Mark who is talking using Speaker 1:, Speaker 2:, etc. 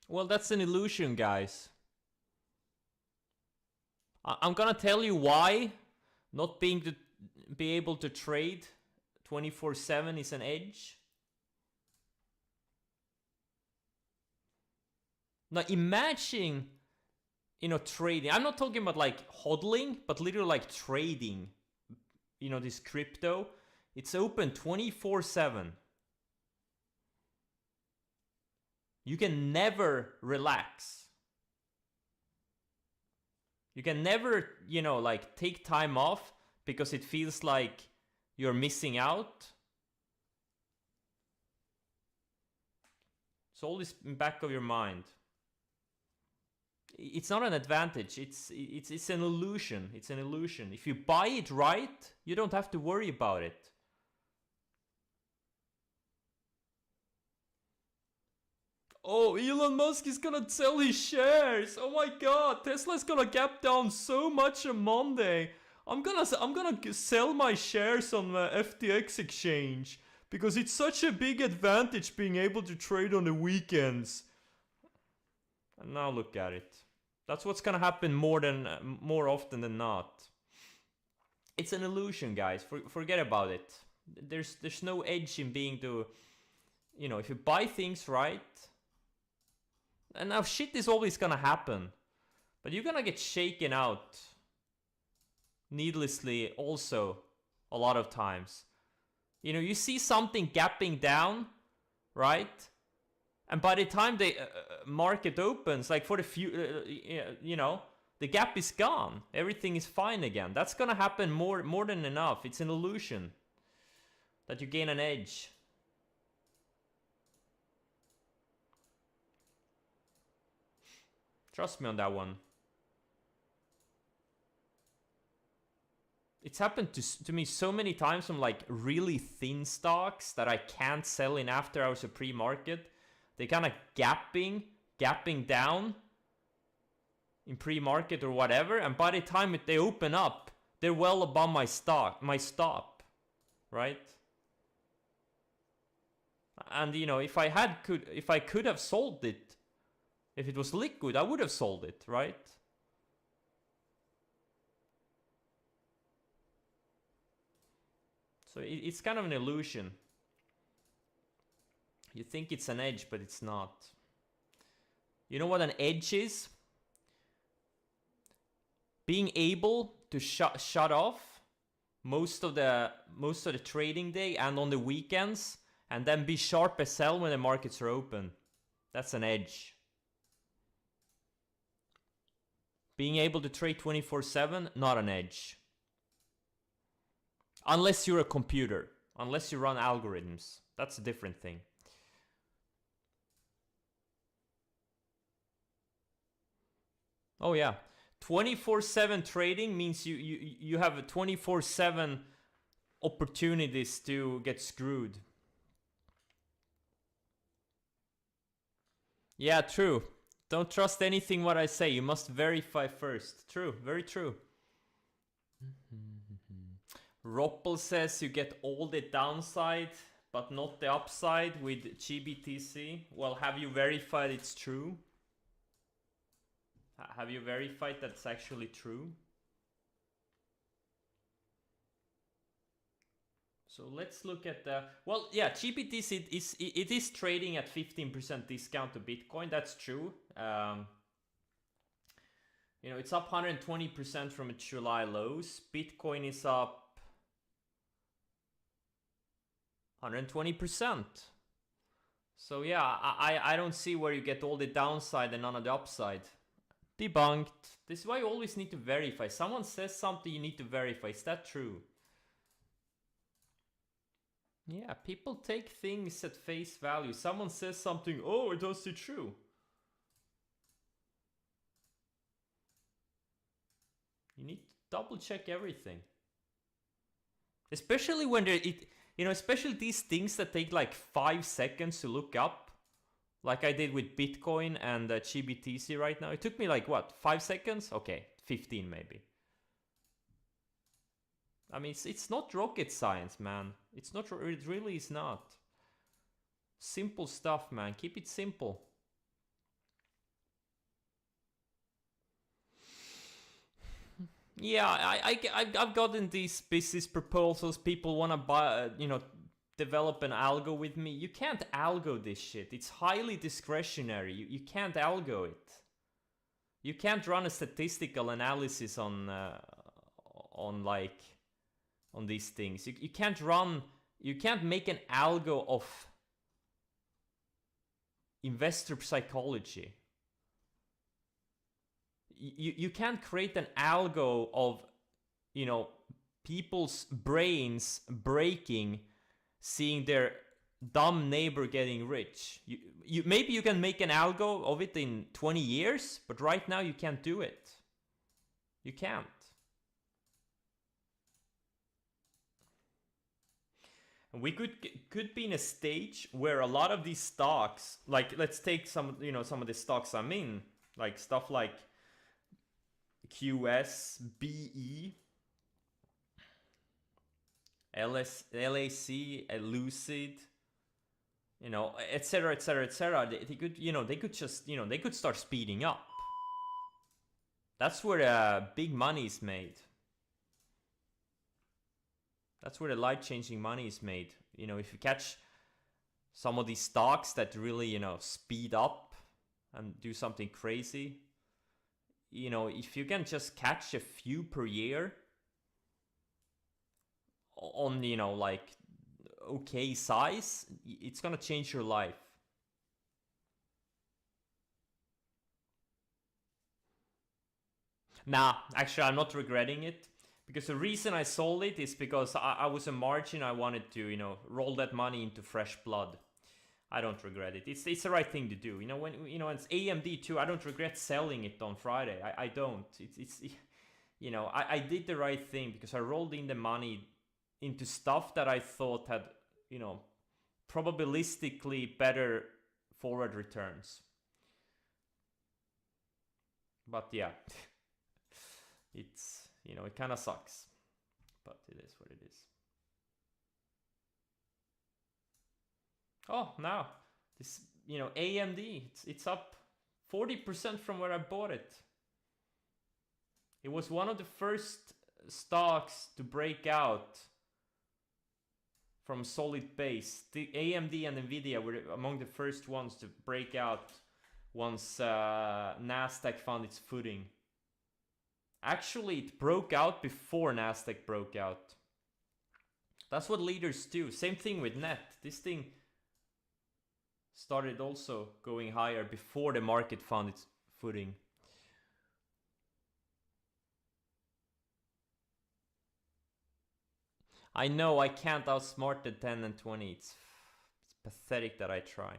Speaker 1: Well, that's an illusion, guys. I'm gonna tell you why not being to be able to trade 24/7 is an edge. Now imagine, trading. I'm not talking about like hodling, but literally like trading. This crypto. It's open 24/7. You can never relax. You can never, like take time off because it feels like you're missing out. It's always in the back of your mind. It's not an advantage. It's an illusion. It's an illusion. If you buy it right, you don't have to worry about it. Oh, Elon Musk is gonna sell his shares. Oh my god, Tesla's gonna gap down so much on Monday. I'm gonna sell my shares on the FTX exchange because it's such a big advantage being able to trade on the weekends. And now look at it. That's what's gonna happen more often than not. It's an illusion, guys. Forget about it. There's no edge in being to, if you buy things right. And now shit is always gonna happen. But you're gonna get shaken out needlessly also a lot of times. You see something gapping down, right? And by the time the market opens, like for the few, the gap is gone. Everything is fine again. That's gonna happen more than enough. It's an illusion that you gain an edge. Trust me on that one. It's happened to me so many times from like really thin stocks that I can't sell in after hours of pre-market. They kind of gapping down in pre-market or whatever, and by the time they open up, they're well above my stop, right? And if I could have sold it, if it was liquid, I would have sold it, right? So it's kind of an illusion. You think it's an edge, but it's not. You know what an edge is? Being able to shut off most of the trading day and on the weekends, and then be sharp as hell when the markets are open. That's an edge. Being able to trade 24/7, not an edge. Unless you're a computer. Unless you run algorithms. That's a different thing. Oh yeah. 24/7 trading means you have a 24/7 opportunities to get screwed. Yeah, true. Don't trust anything what I say. You must verify first. True, very true. Roppel says you get all the downside, but not the upside with GBTC. Well, have you verified it's true? Have you verified that's actually true? So let's look at the, well, yeah, GBTC it is trading at 15% discount to Bitcoin. That's true. It's up 120% from its July lows. Bitcoin is up 120%. So yeah, I don't see where you get all the downside and none of the upside. Debunked. This is why you always need to verify. Someone says something, you need to verify. Is that true? Yeah, people take things at face value. Someone says something, oh, it must be true. You need to double check everything. Especially when especially these things that take like 5 seconds to look up. Like I did with Bitcoin and GBTC right now. It took me like, what, 5 seconds? Okay, 15 maybe. I mean, it's not rocket science, man. It really is not. Simple stuff, man. Keep it simple. Yeah, I've gotten these business proposals. People want to buy, develop an algo with me. You can't algo this shit. It's highly discretionary. You can't algo it. You can't run a statistical analysis on these things. You can't make an algo of investor psychology. You can't create an algo of, people's brains breaking, seeing their dumb neighbor getting rich. Maybe you can make an algo of it in 20 years, but right now you can't do it. You can't. And we could be in a stage where a lot of these stocks, like let's take some of the stocks I'm in, like stuff like QS, BE, LAC, Lucid, etc., etc., etc. They could, they could start speeding up. That's where big money is made. That's where the life-changing money is made. If you catch some of these stocks that really, speed up and do something crazy, if you can just catch a few per year on, like okay size, it's gonna change your life. Nah, actually, I'm not regretting it. Because the reason I sold it is because I was a margin. I wanted to, roll that money into fresh blood. I don't regret it. It's the right thing to do. When it's AMD too. I don't regret selling it on Friday. I don't. I did the right thing because I rolled in the money into stuff that I thought had, probabilistically better forward returns. But yeah, it's, it kind of sucks, but it is what it is. Oh, now this, AMD, it's up 40% from where I bought it. It was one of the first stocks to break out from solid base. The AMD and Nvidia were among the first ones to break out once Nasdaq found its footing. Actually, it broke out before Nasdaq broke out. That's what leaders do. Same thing with net. This thing started also going higher before the market found its footing. I know I can't outsmart the 10 and 20. It's pathetic that I try.